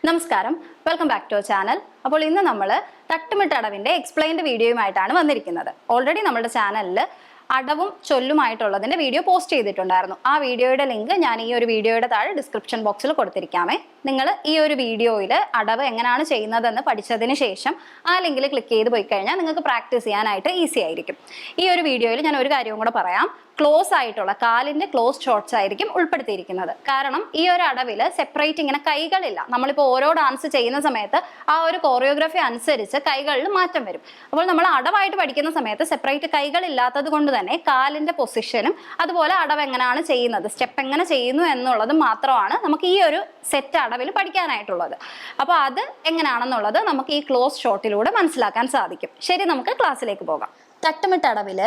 നമസ്കാരം, welcome back to our channel. അപ്പോൾ ഇന്ന് നമ്മൾ തട്ടുമിട്ടടവിൻ്റെ എക്സ്പ്ലെയിൻഡ് വീഡിയോയുമായിട്ടാണ് വന്നിരിക്കുന്നത്. ഓൾറെഡി നമ്മുടെ ചാനലിൽ അടവും ചൊല്ലുമായിട്ടുള്ളതിൻ്റെ വീഡിയോ പോസ്റ്റ് ചെയ്തിട്ടുണ്ടായിരുന്നു. ആ വീഡിയോയുടെ ലിങ്ക് ഞാൻ ഈ ഒരു വീഡിയോയുടെ താഴെ ഡിസ്ക്രിപ്ഷൻ ബോക്സിൽ കൊടുത്തിരിക്കാമേ. നിങ്ങൾ ഈ ഒരു വീഡിയോയിൽ അടവ് എങ്ങനെയാണ് ചെയ്യുന്നതെന്ന് പഠിച്ചതിന് ശേഷം ആ ലിങ്കിൽ ക്ലിക്ക് ചെയ്ത് പോയി കഴിഞ്ഞാൽ നിങ്ങൾക്ക് പ്രാക്ടീസ് ചെയ്യാനായിട്ട് ഈസി ആയിരിക്കും. ഈ ഒരു വീഡിയോയിൽ ഞാൻ ഒരു കാര്യവും കൂടെ പറയാം. ക്ലോസ് ആയിട്ടുള്ള കാലിൻ്റെ ക്ലോസ് ഷോട്ട്സ് ആയിരിക്കും ഉൾപ്പെടുത്തിയിരിക്കുന്നത്. കാരണം ഈ ഒരു അടവിൽ സെപ്പറേറ്റ് ഇങ്ങനെ കൈകളില്ല. നമ്മളിപ്പോൾ ഓരോ ഡാൻസ് ചെയ്യുന്ന സമയത്ത് ആ ഒരു കോറിയോഗ്രാഫി അനുസരിച്ച് കൈകളിൽ മാറ്റം വരും. അപ്പോൾ നമ്മൾ അടവായിട്ട് പഠിക്കുന്ന സമയത്ത് സെപ്പറേറ്റ് കൈകളില്ലാത്തത് കൊണ്ട് തന്നെ കാലിൻ്റെ പൊസിഷനും അതുപോലെ അടവ് എങ്ങനെയാണ് ചെയ്യുന്നത്, സ്റ്റെപ്പ് എങ്ങനെ ചെയ്യുന്നു എന്നുള്ളത് മാത്രമാണ് നമുക്ക് ഈ ഒരു സെറ്റ് അടവിൽ പഠിക്കാനായിട്ടുള്ളത്. അപ്പോൾ അത് എങ്ങനെയാണെന്നുള്ളത് നമുക്ക് ഈ ക്ലോസ് ഷോട്ടിലൂടെ മനസ്സിലാക്കാൻ സാധിക്കും. ശരി, നമുക്ക് ക്ലാസ്സിലേക്ക് പോകാം. തട്ടുമിട്ടടവിൽ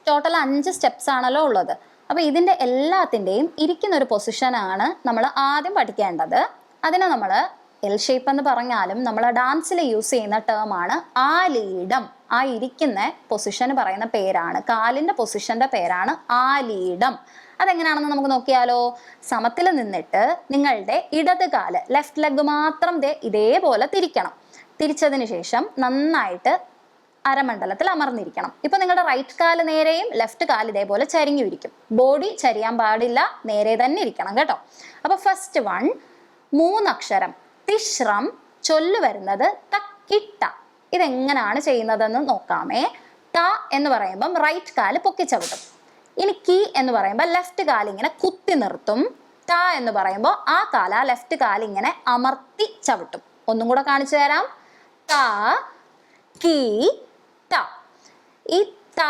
ടോട്ടൽ 5 സ്റ്റെപ്സ് ആണല്ലോ ഉള്ളത്. അപ്പോൾ ഇതിൻ്റെ എല്ലാത്തിൻ്റെയും ഇരിക്കുന്ന ഒരു പൊസിഷനാണ് നമ്മൾ ആദ്യം പഠിക്കേണ്ടത്. അതിനെ നമ്മൾ എൽ ഷേപ്പ് എന്ന് പറഞ്ഞാലും നമ്മൾ ഡാൻസിൽ യൂസ് ചെയ്യുന്ന ടേമാണ് ആലീഡം. ആ ഇരിക്കുന്ന പൊസിഷന് പറയുന്ന പേരാണ്, കാലിൻ്റെ പൊസിഷൻ്റെ പേരാണ് ആലീഡം. അതെങ്ങനെയാണെന്ന് നമുക്ക് നോക്കിയാലോ. സമത്തിൽ നിന്നിട്ട് നിങ്ങളുടെ ഇടത് കാല്, ലെഫ്റ്റ് ലെഗ് മാത്രം ഇതേപോലെ തിരിക്കണം. തിരിച്ചതിന് ശേഷം നന്നായിട്ട് അരമണ്ഡലത്തിൽ അമർന്നിരിക്കണം. ഇപ്പൊ നിങ്ങളുടെ റൈറ്റ് കാല് നേരെയും ലെഫ്റ്റ് കാല് ഇതേപോലെ ചരിഞ്ഞു ഇരിക്കും. ബോഡി ചരിയാൻ പാടില്ല, നേരെ തന്നെ ഇരിക്കണം കേട്ടോ. അപ്പൊ ഫസ്റ്റ് വൺ 3 അക്ഷരം തിശ്രം ചൊല്ലു വരുന്നത് തക്കിട്ട. ഇതെങ്ങനെയാണ് ചെയ്യുന്നതെന്ന് നോക്കാമേ. ത എന്ന് പറയുമ്പം റൈറ്റ് കാല് പൊക്കി ചവിട്ടും. ഇനി കി എന്ന് പറയുമ്പോൾ ലെഫ്റ്റ് കാല് ഇങ്ങനെ കുത്തി നിർത്തും. ത എന്ന് പറയുമ്പോൾ ആ കാല ലെഫ്റ്റ് കാല് ഇങ്ങനെ അമർത്തി ചവിട്ടും. ഒന്നും കൂടെ കാണിച്ചു തരാം. ത കി ത. ഈ ത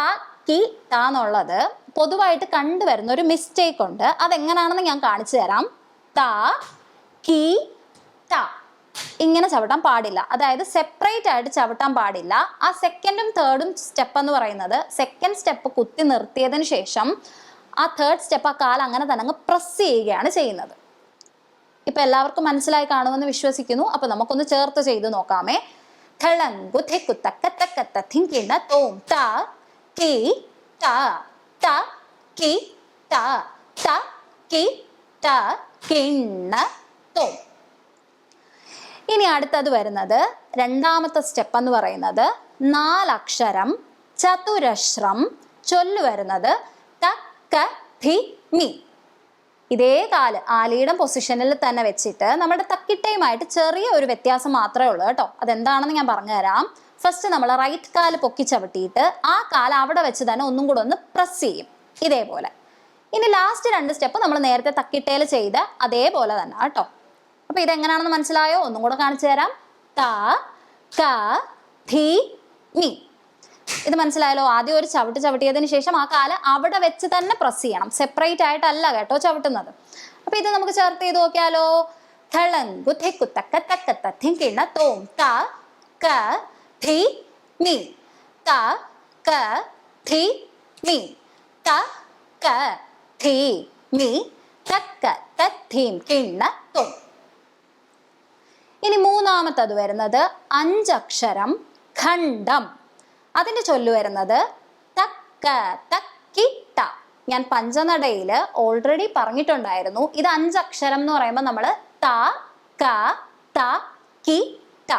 കി ത എന്നുള്ളത് പൊതുവായിട്ട് കണ്ടുവരുന്ന ഒരു മിസ്റ്റേക്ക് ഉണ്ട്. അതെങ്ങനെയാണെന്ന് ഞാൻ കാണിച്ചു തരാം. ത കി ത ഇങ്ങനെ ചവിട്ടാൻ പാടില്ല. അതായത് സെപ്പറേറ്റ് ആയിട്ട് ചവിട്ടാൻ പാടില്ല. ആ സെക്കൻഡും തേർഡും സ്റ്റെപ്പ് എന്ന് പറയുന്നത് സെക്കൻഡ് സ്റ്റെപ്പ് കുത്തി നിർത്തിയതിന് ശേഷം ആ തേർഡ് സ്റ്റെപ്പ് ആ കാൽ അങ്ങനെ തന്നെ അങ്ങ് പ്രസ് ചെയ്യുകയാണ് ചെയ്യുന്നത്. ഇപ്പൊ എല്ലാവർക്കും മനസ്സിലായി കാണുമെന്ന് വിശ്വസിക്കുന്നു. അപ്പൊ നമുക്കൊന്ന് ചേർത്ത് ചെയ്ത് നോക്കാമേ. ഥളങ്കു ഥെക്കു തക്ക തക്ക തഥിങ്കിണ തോം ത കി ത ത കി ത ത കി ത കിണ്ണ തോം. ഇനി അടുത്തത് വരുന്നത് രണ്ടാമത്തെ സ്റ്റെപ്പ് എന്ന് പറയുന്നത് 4 അക്ഷരം ചതുരശ്രം ചൊല്ലു വരുന്നത് തക്ക ധി മി. ഇതേ കാല് ആലീഡം പൊസിഷനിൽ തന്നെ വെച്ചിട്ട് നമ്മുടെ തക്കിട്ടയുമായിട്ട് ചെറിയ ഒരു വ്യത്യാസം മാത്രമേ ഉള്ളൂ കേട്ടോ. അതെന്താണെന്ന് ഞാൻ പറഞ്ഞുതരാം. ഫസ്റ്റ് നമ്മൾ റൈറ്റ് കാല് പൊക്കി ചവിട്ടിയിട്ട് ആ കാല് അവിടെ വെച്ച് തന്നെ ഒന്നും കൂടെ ഒന്ന് പ്രസ് ചെയ്യും ഇതേപോലെ. ഇനി ലാസ്റ്റ് 2 സ്റ്റെപ്പ് നമ്മൾ നേരത്തെ തക്കിട്ടയിൽ ചെയ്ത അതേപോലെ തന്നെ കേട്ടോ. അപ്പൊ ഇതെങ്ങനെയാണെന്ന് മനസ്സിലായോ? ഒന്നും കൂടെ കാണിച്ചു തരാം. ത ക ധി മി. ഇത് മനസ്സിലായല്ലോ. ആദ്യം ഒരു ചവിട്ട് ചവിട്ടിയതിന് ശേഷം ആ കാല് അവിടെ വെച്ച് തന്നെ പ്രസ് ചെയ്യണം, സെപ്പറേറ്റ് ആയിട്ടല്ല കേട്ടോ ചവിട്ടുന്നത്. അപ്പൊ ഇത് നമുക്ക് ചേർത്ത് ചെയ്ത് നോക്കിയാലോ. ഥളങ്കു ഥെക്കു തക്ക തക്ക തഥിങ്കിണ തോം ത ക ധി മി. ത ക ധി മി. ത ക ധി മി. തക്ക തഥിം കിണ്ണ തോം. ഇനി മൂന്നാമത്തത് വരുന്നത് 5 അക്ഷരം ഖണ്ഡം. അതിന്റെ ചൊല്ലു വരുന്നത് തക്ക തക്കിട്ട. ഞാൻ പഞ്ചനടയില് ഓൾറെഡി പറഞ്ഞിട്ടുണ്ടായിരുന്നു. ഇത് 5 അക്ഷരം എന്ന് പറയുമ്പോൾ നമ്മൾ ത ക ത കി ത.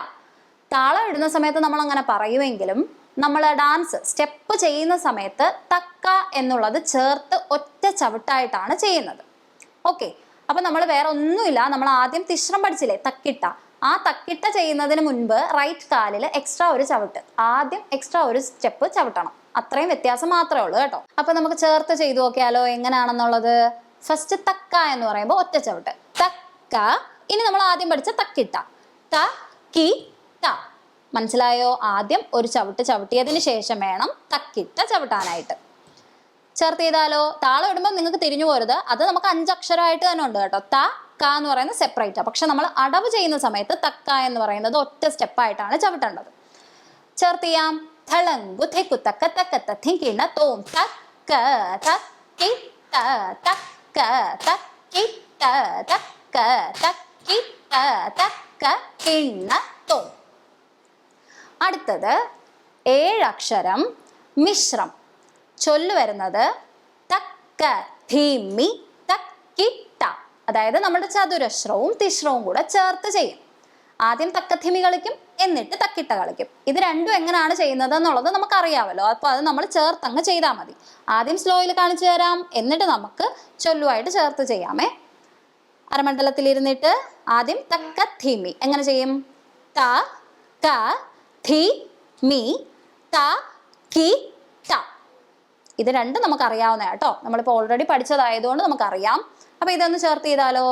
താളം ഇടുന്ന സമയത്ത് നമ്മൾ അങ്ങനെ പറയുമെങ്കിലും നമ്മൾ ഡാൻസ് സ്റ്റെപ്പ് ചെയ്യുന്ന സമയത്ത് തക്ക എന്നുള്ളത് ചേർത്ത് ഒറ്റ ചവിട്ടായിട്ടാണ് ചെയ്യുന്നത്. ഓക്കെ, അപ്പൊ നമ്മൾ വേറെ ഒന്നുമില്ല. നമ്മൾ ആദ്യം തിശ്രം പഠിച്ചില്ലേ, തക്കിട്ട. ആ തക്കിട്ട ചെയ്യുന്നതിന് മുൻപ് റൈറ്റ് കാലിൽ എക്സ്ട്രാ ഒരു ചവിട്ട്, ആദ്യം എക്സ്ട്രാ ഒരു സ്റ്റെപ്പ് ചവിട്ടണം. അത്രയും വ്യത്യാസം മാത്രമേ ഉള്ളൂ കേട്ടോ. അപ്പൊ നമുക്ക് ചേർത്ത് ചെയ്തു നോക്കിയാലോ എങ്ങനെയാണെന്നുള്ളത്. ഫസ്റ്റ് തക്ക എന്ന് പറയുമ്പോൾ ഒറ്റ ചവിട്ട് തക്ക. ഇനി നമ്മൾ ആദ്യം പഠിച്ച തക്കിട്ട ത കി ത. മനസ്സിലായോ? ആദ്യം ഒരു ചവിട്ട് ചവിട്ടിയതിന് ശേഷം വേണം തക്കിട്ട ചവിട്ടാനായിട്ട്. ചേർത്ത് ചെയ്താലോ. താളം ഇടുമ്പോൾ നിങ്ങൾക്ക് തിരിഞ്ഞു പോരുത്. അത് നമുക്ക് 5 അക്ഷരമായിട്ട് തന്നെ ഉണ്ട് കേട്ടോ. ത ക എന്ന് പറയുന്നത് സെപ്പറേറ്റ്. പക്ഷെ നമ്മൾ അടവ് ചെയ്യുന്ന സമയത്ത് തക്ക എന്ന് പറയുന്നത് ഒറ്റ സ്റ്റെപ്പായിട്ടാണ് ചവിട്ടേണ്ടത്. ചേർത്ത് ചെയ്യാം. ഥളങ്കു ഥെക്കു തക്ക തക്ക തഥിങ്കിണ തോം തക്ക തക്കി ത തക്ക തക്കി ത തക്ക തക്കി ത തക്ക കിണ്ണ തോം. അടുത്തത് 7 അക്ഷരം മിശ്രം ചൊല്ലു വരുന്നത് തക്ക ധിമി തക്കിട്ട. അതായത് നമ്മുടെ ചതുരശ്രവും തിശ്രവും കൂടെ ചേർത്ത് ചെയ്യും. ആദ്യം തക്കത്തിമി കളിക്കും, എന്നിട്ട് തക്കിട്ട കളിക്കും. ഇത് രണ്ടും എങ്ങനെയാണ് ചെയ്യുന്നത് എന്നുള്ളത് നമുക്കറിയാമല്ലോ. അപ്പോൾ അത് നമ്മൾ ചേർത്തങ്ങ് ചെയ്താൽ മതി. ആദ്യം സ്ലോയിൽ കാണിച്ചു തരാം, എന്നിട്ട് നമുക്ക് ചൊല്ലുമായിട്ട് ചേർത്ത് ചെയ്യാമേ. അരമണ്ഡലത്തിൽ ഇരുന്നിട്ട് ആദ്യം തക്കത്തിമി എങ്ങനെ ചെയ്യും? ത ക ധി മി ത കി ത. ഇത് രണ്ടും നമുക്കറിയാവുന്ന കേട്ടോ, നമ്മളിപ്പോൾ ഓൾറെഡി പഠിച്ചതായതുകൊണ്ട് നമുക്കറിയാം. അപ്പൊ ഇതൊന്ന് ചേർത്ത് ചെയ്താലോ?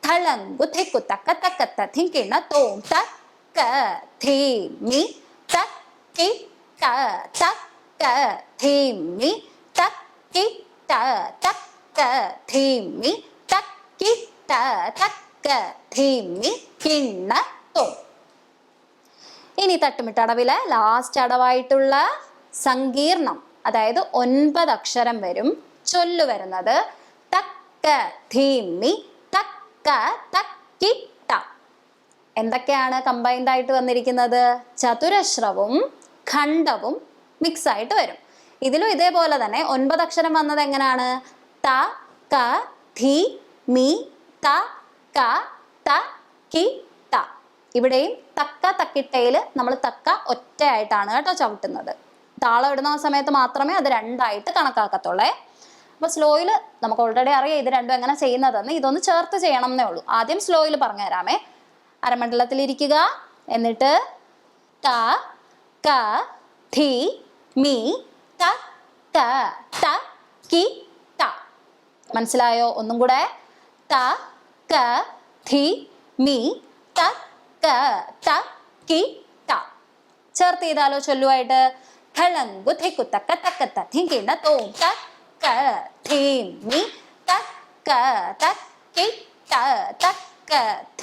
തളങ്കു തെക്കു തക്ക തക്കത്ത തിങ്കിണ തോം തക്ക ധീമി തക്കി ത തക്ക ധീമി തക്കി ത തക്ക ധീമി തക്കി ത തക്ക ധീമി കിണ്ണ തോം. ഇനി തട്ടുമിട്ടടവിലെ ലാസ്റ്റ് അടവായിട്ടുള്ള സങ്കീർണം, അതായത് 9 അക്ഷരം വരും. ചൊല്ലു വരുന്നത് തക്ക ധീമി തക്ക തക്കി ത. എന്തൊക്കെയാണ് കമ്പൈൻഡ് ആയിട്ട് വന്നിരിക്കുന്നത്? ചതുരശ്രവും ഖണ്ഡവും മിക്സ് ആയിട്ട് വരും. ഇതിലും ഇതേപോലെ തന്നെ 9 അക്ഷരം വന്നത് എങ്ങനെയാണ്? ത ക ധി മി ത ക ത കി ത. ഇവിടെയും തക്ക തക്കിട്ടയിൽ നമ്മൾ തക്ക ഒറ്റയായിട്ടാണ് കേട്ടോ ചവിട്ടുന്നത്. താളം ഇടുന്ന സമയത്ത് മാത്രമേ അത് രണ്ടായിട്ട് കണക്കാക്കത്തുള്ളേ. അപ്പൊ സ്ലോയിൽ നമുക്ക് ഓൾറെഡി അറിയാം ഇത് രണ്ടും എങ്ങനെ ചെയ്യുന്നതെന്ന്. ഇതൊന്ന് ചേർത്ത് ചെയ്യണം എന്നേ ഉള്ളൂ. ആദ്യം സ്ലോയിൽ പറഞ്ഞു തരാമേ. അരമണ്ഡലത്തിൽ ഇരിക്കുക, എന്നിട്ട് ത ക ധി മി ത ക ത കി ത. മനസ്സിലായോ? ഒന്നും കൂടെ. ത ക ധി മി ത ക ത കി ത. ചേർത്ത് ചെയ്താലോ ചൊല്ലുമായിട്ട്? തളങ്കു തെക്കു തക്ക തക്കത്ത തിങ്കിണ തോം തക്ക ധീമി തക്ക തക്കി ത തക്ക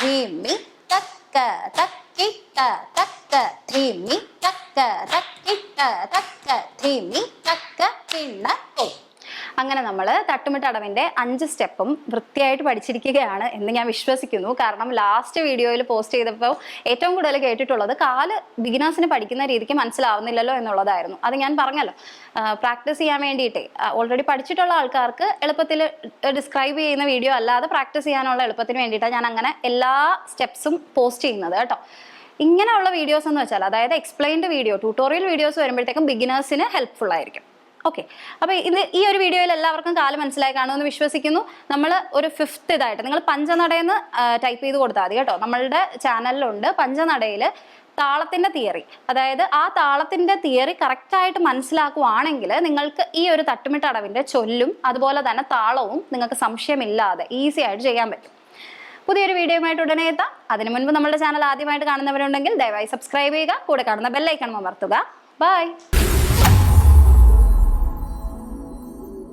ധീമി തക്ക തക്കി ത തക്ക ധീമി തക്ക തക്കി ത തക്ക ധീമി തക്ക കിണ്ണ തോം. അങ്ങനെ നമ്മൾ തട്ടുമിട്ടടവിൻ്റെ 5 സ്റ്റെപ്പും വൃത്തിയായിട്ട് പഠിച്ചിരിക്കുകയാണ് എന്ന് ഞാൻ വിശ്വസിക്കുന്നു. കാരണം ലാസ്റ്റ് വീഡിയോയിൽ പോസ്റ്റ് ചെയ്തപ്പോൾ ഏറ്റവും കൂടുതൽ കേട്ടിട്ടുള്ളത് കാല് ബിഗിനേഴ്സിന് പഠിക്കുന്ന രീതിക്ക് മനസ്സിലാവുന്നില്ലല്ലോ എന്നുള്ളതായിരുന്നു. അത് ഞാൻ പറഞ്ഞല്ലോ, പ്രാക്ടീസ് ചെയ്യാൻ വേണ്ടിയിട്ടേ ഓൾറെഡി പഠിച്ചിട്ടുള്ള ആൾക്കാർക്ക് എളുപ്പത്തിൽ ഡിസ്ക്രൈബ് ചെയ്യുന്ന വീഡിയോ അല്ലാതെ പ്രാക്ടീസ് ചെയ്യാനുള്ള എളുപ്പത്തിന് വേണ്ടിയിട്ടാണ് ഞാൻ അങ്ങനെ എല്ലാ സ്റ്റെപ്സും പോസ്റ്റ് ചെയ്യുന്നത് കേട്ടോ. ഇങ്ങനെയുള്ള വീഡിയോസ് എന്ന് വെച്ചാൽ, അതായത് എക്സ്പ്ലെയിൻഡ് വീഡിയോ, ട്യൂട്ടോറിയൽ വീഡിയോസ് വരുമ്പോഴത്തേക്കും ബിഗിനേഴ്സിന് ഹെൽപ്ഫുൾ ആയിരിക്കും. ഓക്കെ, അപ്പോൾ ഈ ഒരു വീഡിയോയിൽ എല്ലാവർക്കും കാല് മനസ്സിലായി കാണുമെന്ന് വിശ്വസിക്കുന്നു. നമ്മൾ ഒരു 5th ഇതായിട്ട് നിങ്ങൾ പഞ്ചനടയെന്ന് ടൈപ്പ് ചെയ്ത് കൊടുത്താൽ മതി കേട്ടോ. നമ്മളുടെ ചാനലിലുണ്ട് പഞ്ചനടയിൽ താളത്തിൻ്റെ തിയറി. അതായത് ആ താളത്തിൻ്റെ തിയറി കറക്റ്റായിട്ട് മനസ്സിലാക്കുവാണെങ്കിൽ നിങ്ങൾക്ക് ഈ ഒരു തട്ടുമിട്ടടവിൻ്റെ ചൊല്ലും അതുപോലെ തന്നെ താളവും നിങ്ങൾക്ക് സംശയമില്ലാതെ ഈസി ആയിട്ട് ചെയ്യാൻ പറ്റും. പുതിയൊരു വീഡിയോയുമായിട്ട് ഉടനെ എത്താം. അതിനു മുൻപ് നമ്മുടെ ചാനൽ ആദ്യമായിട്ട് കാണുന്നവരുണ്ടെങ്കിൽ ദയവായി സബ്സ്ക്രൈബ് ചെയ്യുക, കൂടെ കാണുന്ന ബെല്ലൈക്കൺ അമർത്തുക. ബൈ.